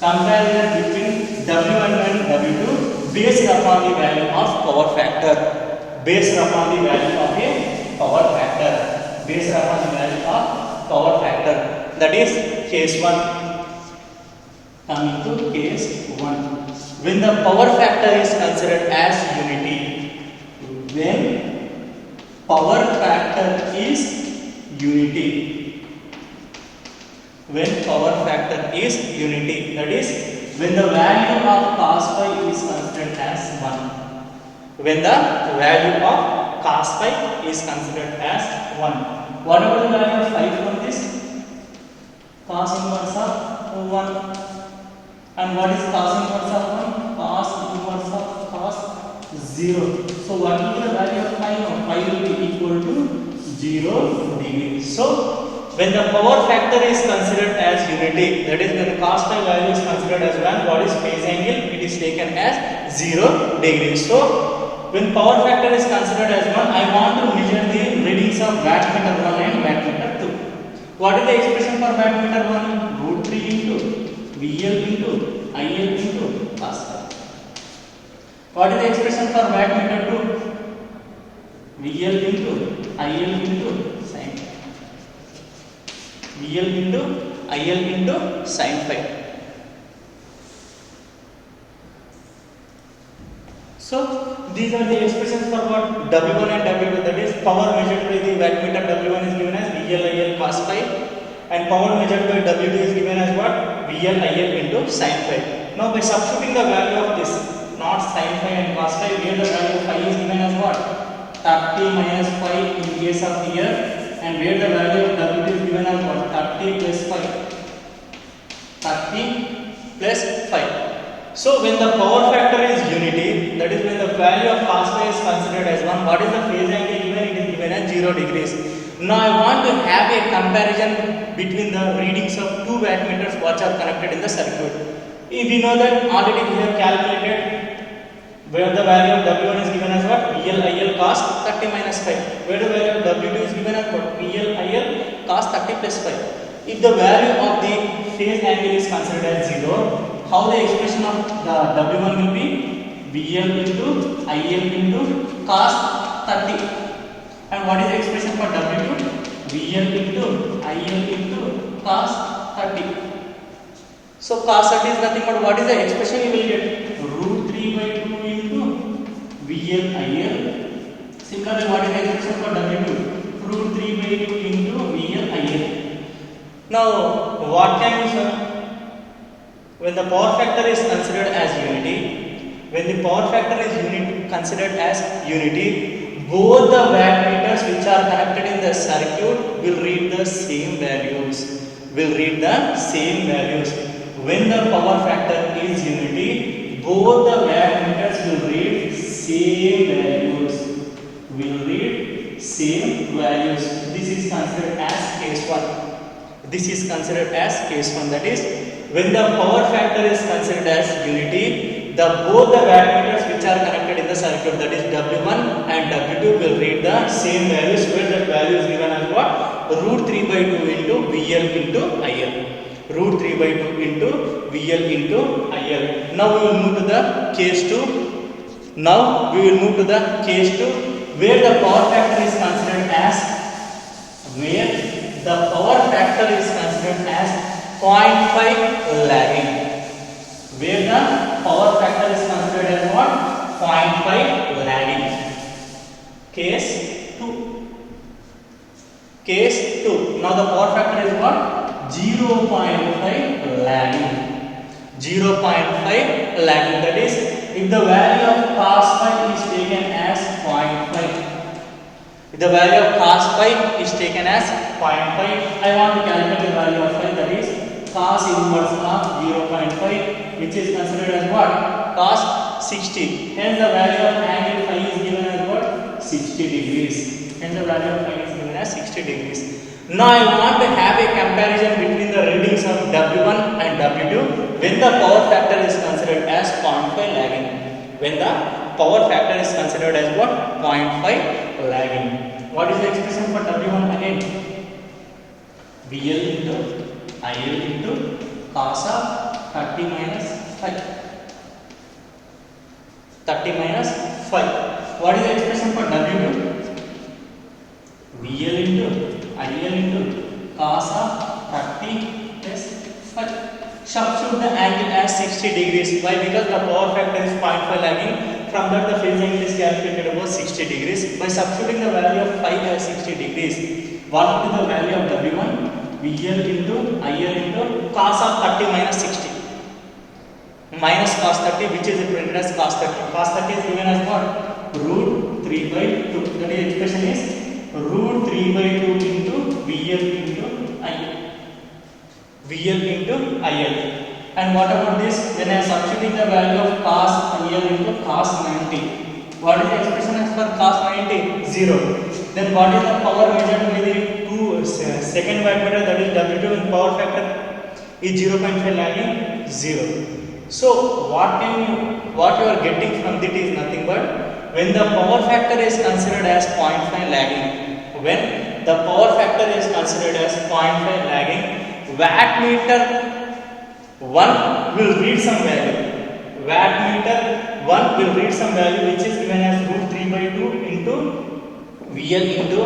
Comparison between W1 and W2 based upon the value of power factor. Based upon the value of a power factor. Based upon the value of power factor. That is case 1. Coming to case 1. When the power factor is considered as unity. When power factor is unity. When power factor is unity, that is when the value of cos phi is considered as 1. When the value of cos phi is considered as 1. What about the value of phi for this? Cos inverse of 1. And what is cos inverse of 1? Cos inverse of cos 0. So what will be the value of phi? Phi will be equal to 0 degree. So when the power factor is considered as unity, that is when the cos phi value is considered as 1, what is phase angle? It is taken as 0 degrees. So when power factor is considered as 1, I want to measure the readings of wattmeter 1 and wattmeter 2. What is the expression for wattmeter 1? Root 3 into VL into IL into cos phi. What is the expression for wattmeter 2? VL into IL into sin phi. VL into IL into sin phi. So these are the expressions for what? W1 and W2, that is power measured by the wattmeter W1 is given as VL IL cos phi, and power measured by W2 is given as what? VL IL into sin phi. Now by substituting the value of this, not sin phi and cos phi, here the value of phi is given as what? 30 minus phi in case of here, and where the value of W2 is given as what? 30 plus phi. 30 plus phi. So when the power factor is unity, that is when the value of cos phi is considered as 1, what is the phase angle given? It is given as 0 degrees. Now I want to have a comparison between the readings of two wattmeters which are connected in the circuit. If we know that already we have calculated where the value of W1 is given as what? VL IL cos 30 minus phi. Where the value of W2 is given as what? VL IL cos 30 plus phi. If the value of the phase angle is considered as 0, how the expression of the W1 will be? VL into IL into cos 30. And what is the expression for W2? VL into IL into cos 30. So cos 30 is nothing but what is the expression you will get? Root 3 by 2 into VL IL. Similarly, what is the expression for W2? Root 3 by 2 into VL IL. Now, what can we say? When the power factor is considered as unity, when the power factor is considered as unity, both the wattmeters which are connected in the circuit will read the same values. When the power factor is unity, both the wattmeters will read same values. This is considered as case 1. That is when the power factor is considered as unity, both the wattmeters which are connected in the circuit, that is W1 and W2, will read the same values, where that value is given as what? Root 3 by 2 into VL into IL. Root 3 by 2 into VL into IL. Now we will move to the case 2. Where the power factor is considered as 0.5 lagging. Where the power factor is considered as what? 0.5 lagging. Case 2. Now the power factor is what? 0.5 lagging. 0.5 lagging. That is, if the value of cos phi is taken as 0.5. If the value of cos phi is taken as 0.5, I want to calculate the value of phi, that is cos inverse of 0.5, which is considered as what? Cos 60. Hence the value of angle phi is given as what? 60 degrees. Now I want to have a comparison between the readings of W1 and W2 when the power factor is considered as 0.5 lagging. When the power factor is considered as what? 0.5 lagging. What is the expression for W1 again? VL into IL into cos of 30 minus 5. 30 minus 5. What is the expression for W2? VL into IL into cos of 30 plus 5. Substitute the angle as 60 degrees. Why? Because the power factor is 0.5 lagging. From that the phase angle is calculated about 60 degrees. By substituting the value of 5 as 60 degrees, what will be the value of W1? VL into IL into cos of 30 minus 60. Minus cos 30, which is represented as cos 30. Cos 30 is given as what? Root 3 by 2. That is expression is root 3 by 2 into VL into IL. VL into IL. And what about this? When I am substituting the value of cos IL into cos 90. What is the expression as for cos 90? 0. Then what is the power measured by the second wattmeter, that is W2, and power factor is 0.5 lagging? 0. So what you are getting from that is nothing but when the power factor is considered as 0.5 lagging, when the power factor is considered as 0.5 lagging, wattmeter 1 will read some value. Wattmeter 1 will read some value which is given as root 3 by 2 into VL into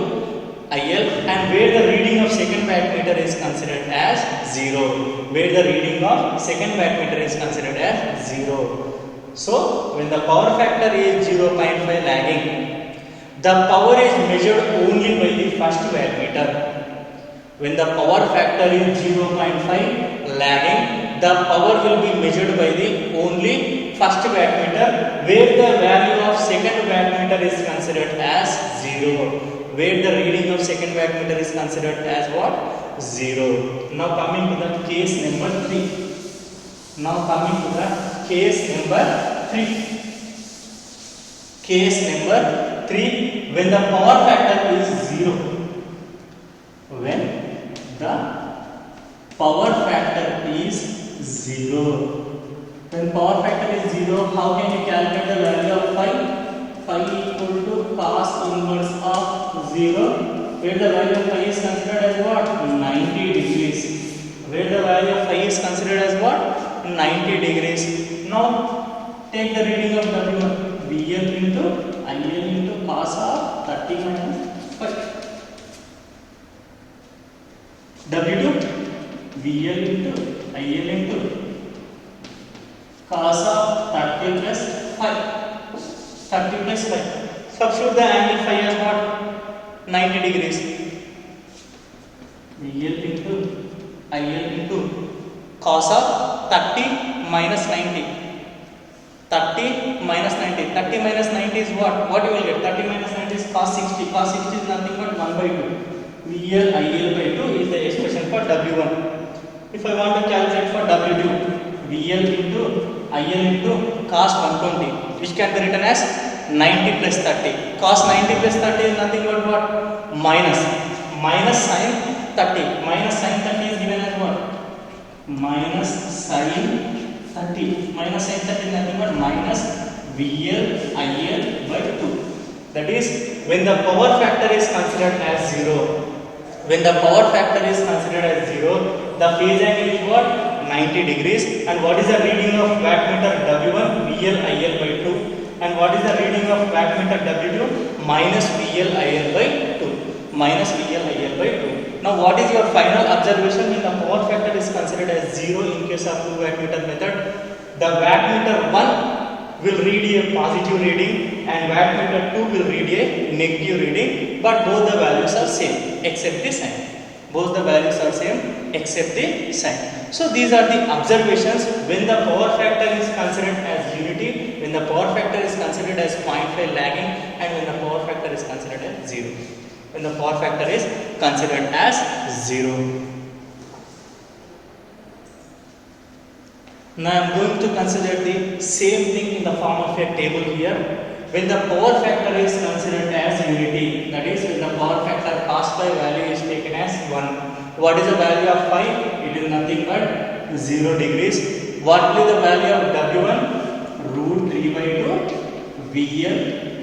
IL, and where the reading of second wattmeter is considered as 0. Where the reading of second wattmeter is considered as 0. So when the power factor is 0.5 lagging, the power is measured only by the first wattmeter. When the power factor is 0.5 lagging, the power will be measured by the only first wattmeter, where the value of second wattmeter is considered as 0. Where the reading of second wattmeter is considered as what? 0. Now coming to the case number 3. Case number 3, when the power factor is 0. When the power factor is 0. When power factor is 0, how can you calculate the value of phi? Phi equal to cos inverse of 0, where the value of phi is considered as what? 90 degrees. Where the value of phi is considered as what? 90 degrees. Now take the reading of W1, VL into IL into cos of 30 minus 5. W2, VL into IL into cos of 30 plus 5. 30 plus 5. Substitute the angle phi as what? 90 degrees. VL into IL into cos of 30 minus 90. 30 minus 90. 30 minus 90 is what? What you will get? 30 minus 90 is cos 60. Cos 60 is nothing but 1 by 2. VL IL by 2 is the expression for W1. If I want to calculate for W2, VL into IL into cos 120, which can be written as 90 plus 30. Cos 90 plus 30 is nothing but what? Minus sin 30. Minus sin 30 is given as what? Minus sin 30. Minus sin 30 is nothing but minus VL IL by 2. That is when the power factor is considered as 0. When the power factor is considered as 0, the phase angle is what? 90 degrees. And what is the reading of wattmeter W1? VL IL by 2. And what is the reading of wattmeter W2? Minus VL IL by 2. Minus VL IL by 2. Now what is your final observation when the power factor is considered as 0 in case of 2 wattmeter method? The wattmeter 1 will read a positive reading and wattmeter 2 will read a negative reading, but both the values are same except the sign. Both the values are same except the sign. So these are the observations when the power factor is considered as unity, when the power factor is considered as 0.5 lagging, and when the power factor is considered as 0. When the power factor is considered as 0. Now I am going to consider the same thing in the form of a table here. When the power factor is considered as unity, that is when the power factor cos phi value is taken as 1. What is the value of phi? It is nothing but 0 degrees. What will be the value of W1? Root 3 by 2 VL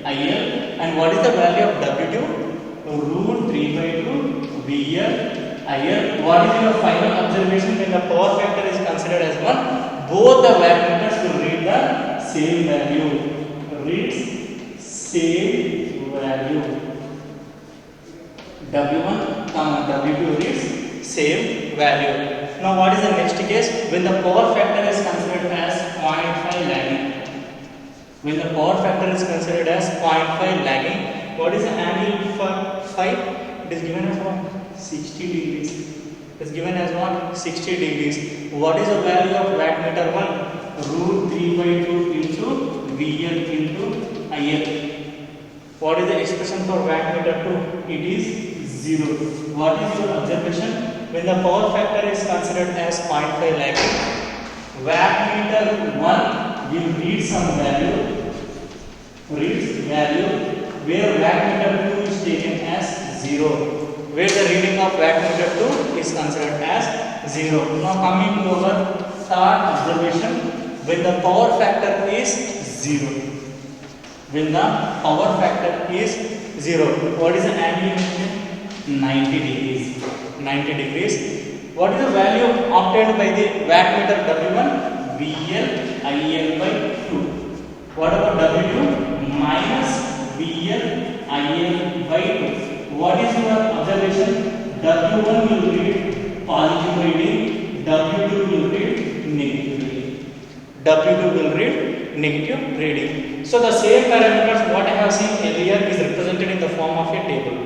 IL. And what is the value of W2? Root 3 by 2 VL IL. What is your final observation when the power factor is considered as 1? both the wattmeters will read the same value. Reads same value. W1 comma W2 reads same value. Now what is the next case? When the power factor is considered as 0.5 lagging. When the power factor is considered as 0.5 lagging, what is the angle for 5? It is given as what? 60 degrees. It is given as what? 60 degrees. What is the value of wattmeter 1? Root 3/2 into VL into IL. What is the expression for wattmeter 2? It is 0. What is your observation? When the power factor is considered as 0.5 lagging, wattmeter 1 will read some value, where wattmeter 2 is taken as 0, where the reading of wattmeter 2 is considered as 0. Now coming to our third observation, when the power factor is 0. When the power factor is 0, what is the angle? 90 degrees. 90 degrees. What is the value obtained by the wattmeter W1? VL IL by 2. What about W2? Minus VL IL by 2. What is your observation? W1 will read positive reading, W2 will read negative reading. W2 will read negative reading. So the same parameters what I have seen earlier is represented in the form of a table.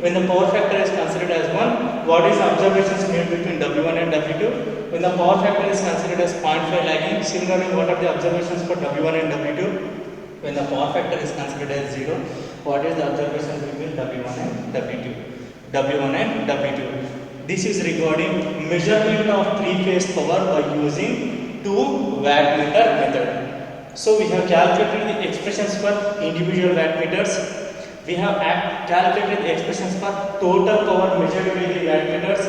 When the power factor is considered as 1, what is the observations made between W1 and W2? When the power factor is considered as 0.5 lagging, similarly what are the observations for W1 and W2? When the power factor is considered as 0, what is the observation between W1 and W2? This is regarding measurement of three-phase power by using 2 wattmeter method. So we have calculated the expressions for individual wattmeters. We have calculated the expressions for total power measured by the wattmeters,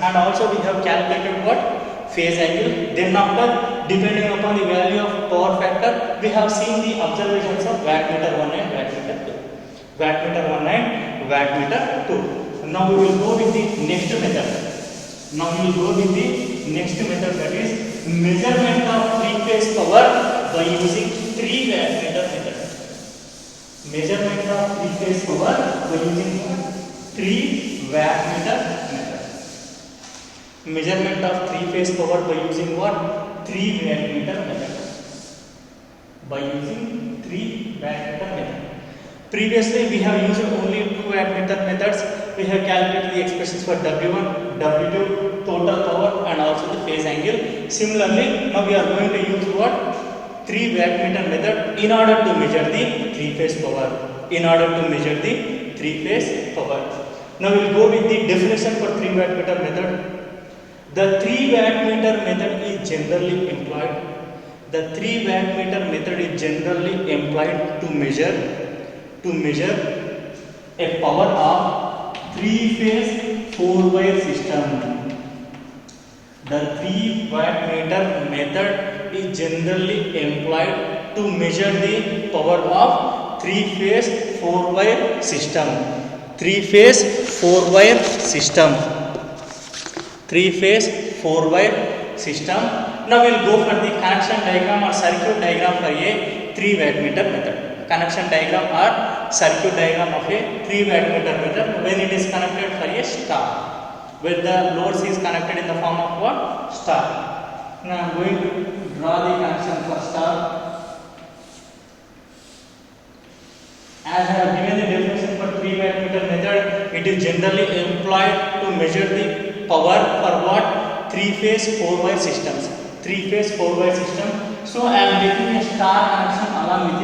and also we have calculated what? Phase angle. Then after, depending upon the value of power factor, we have seen the observations of wattmeter 1 and wattmeter 2. Now we will go with the next method. That is measurement of three-phase power by using 3 wattmeter method. Measurement of three-phase power by using 3 wattmeter method. Measurement of three-phase power by using what? 3 wattmeter method. Previously we have used only 2 wattmeter methods. We have calculated the expressions for W1, W2, total power and also the phase angle. Similarly, now we are going to use what? 3 wattmeter method in order to measure the three-phase power. Now we will go with the definition for 3 wattmeter method. The 3 wattmeter method is generally employed. To measure a power of 3-phase 4-wire system. The 3 wattmeter method is generally employed to measure the power of 3-phase 4-wire system. 3-phase 4-wire system. Now we will go for the connection diagram or circuit diagram for a 3 wattmeter method. Connection diagram or circuit diagram of a 3 wattmeter method when it is connected for a star, where the loads is connected in the form of what? Star. Now I am going to draw the connection for star. As I have given the definition for 3 wattmeter method, it is generally employed to measure the power for what? 3-phase 4-wire systems. So I am taking a star connection along with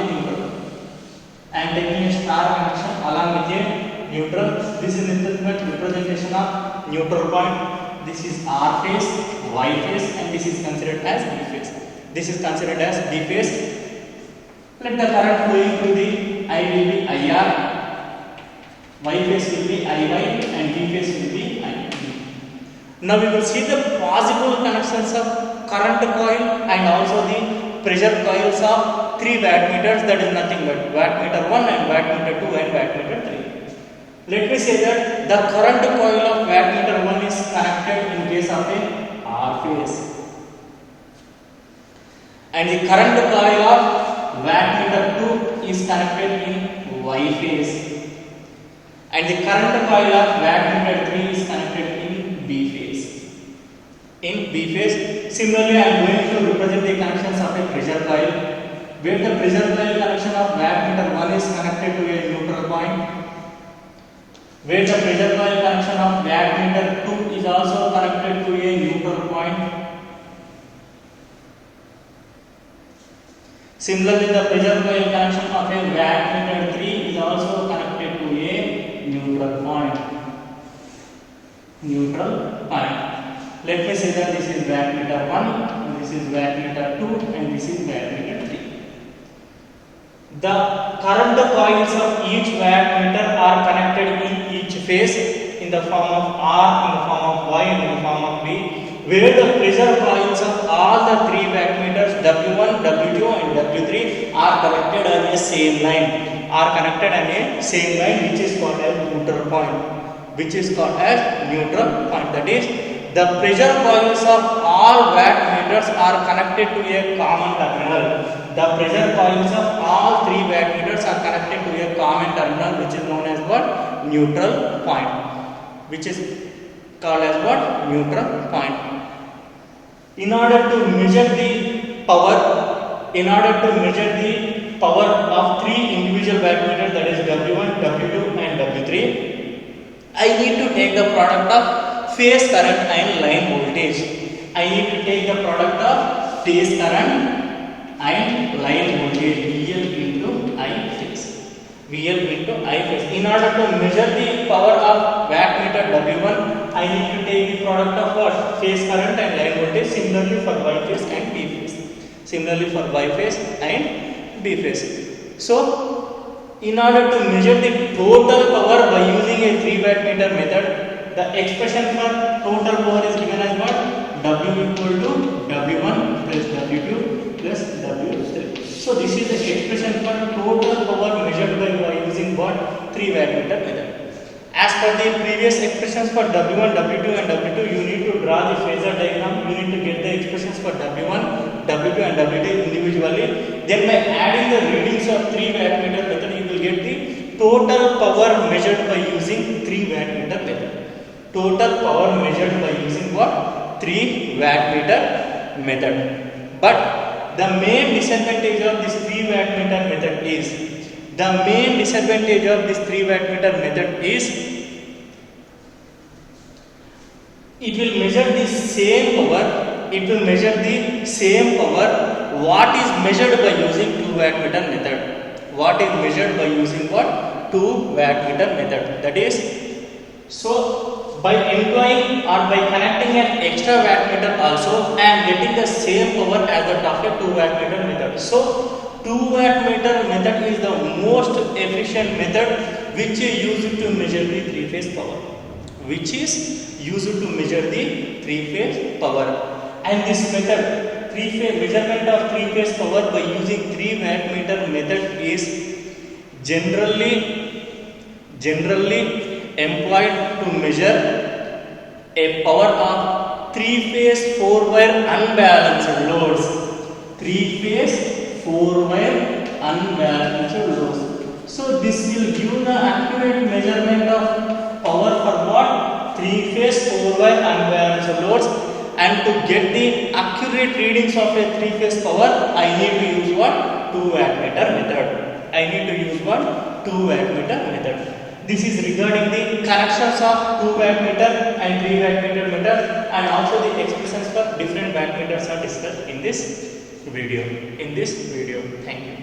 a neutral. This is representation of neutral point. This is R phase, Y phase, and this is considered as B phase. Let the current flowing through the I will be IR, Y phase will be IY, and B phase will be IB. Now we will see the possible connections of current coil and also the pressure coils of 3 wattmeters, that is nothing but wattmeter 1 and wattmeter 2 and wattmeter 3. Let me say that the current coil of wattmeter 1 is connected in case of a R phase, and the current coil of wattmeter 2 is connected in Y phase, and the current coil of wattmeter 3 is connected in B phase. In B phase, similarly, I am going to represent the connections of a pressure coil, where the pressure coil connection of wattmeter 1 is connected to a neutral point, where the pressure coil connection of wattmeter 2 is also connected to a neutral point. Similarly, the pressure coil connection of a wattmeter 3 is also connected to a neutral point. Let me say that this is wattmeter 1, and this is wattmeter 2, and this is wattmeter 3. The current coils of each wattmeter are connected in each phase in the form of R, in the form of Y, and in the form of B, where the pressure coils of all the three wattmeters W1, W2, and W3 are connected on a same line. Which is called as neutral point. That is, the pressure coils of all wattmeters are connected to a common terminal. The pressure coils of all three wattmeters are connected to a common terminal, which is known as what? Neutral point. In order to measure the power of three individual wattmeters, that is W1, W2, and W3, I need to take the product of phase current and line voltage. VL into I phase. In order to measure the power of wattmeter W1, I need to take the product of what? Phase current and line voltage. Similarly for Y phase and B phase. So, in order to measure the total power by using a 3 wattmeter method, the expression for total power is given as what? W equal to W1 plus W2 plus W3. So this is the expression for total power measured by using what? 3 wattmeter method. As per the previous expressions for W1, W2, and W2, you need to draw the phasor diagram. You need to get the expressions for W1, W2, and W2 individually. Then by adding the readings of 3 wattmeter method, you will get the total power measured by using 3 wattmeter method. But the main disadvantage of this 3 wattmeter method is it will measure the same power what is measured by using 2 wattmeter method. That is, so by employing or by connecting an extra wattmeter also, I am getting the same power as that of a 2 wattmeter method. So 2 wattmeter method is the most efficient method which is used to measure the 3-phase power. And this method, measurement of 3-phase power by using 3 wattmeter method is generally employed to measure a power of 3-phase 4-wire unbalanced loads. So this will give the accurate measurement of power for what? 3-phase 4-wire unbalanced loads. And to get the accurate readings of a 3-phase power, I need to use what? 2 wattmeter method. This is regarding the connections of 2 wattmeter and 3 wattmeter meters, and also the expressions for different wattmeters are discussed in this video. Thank you.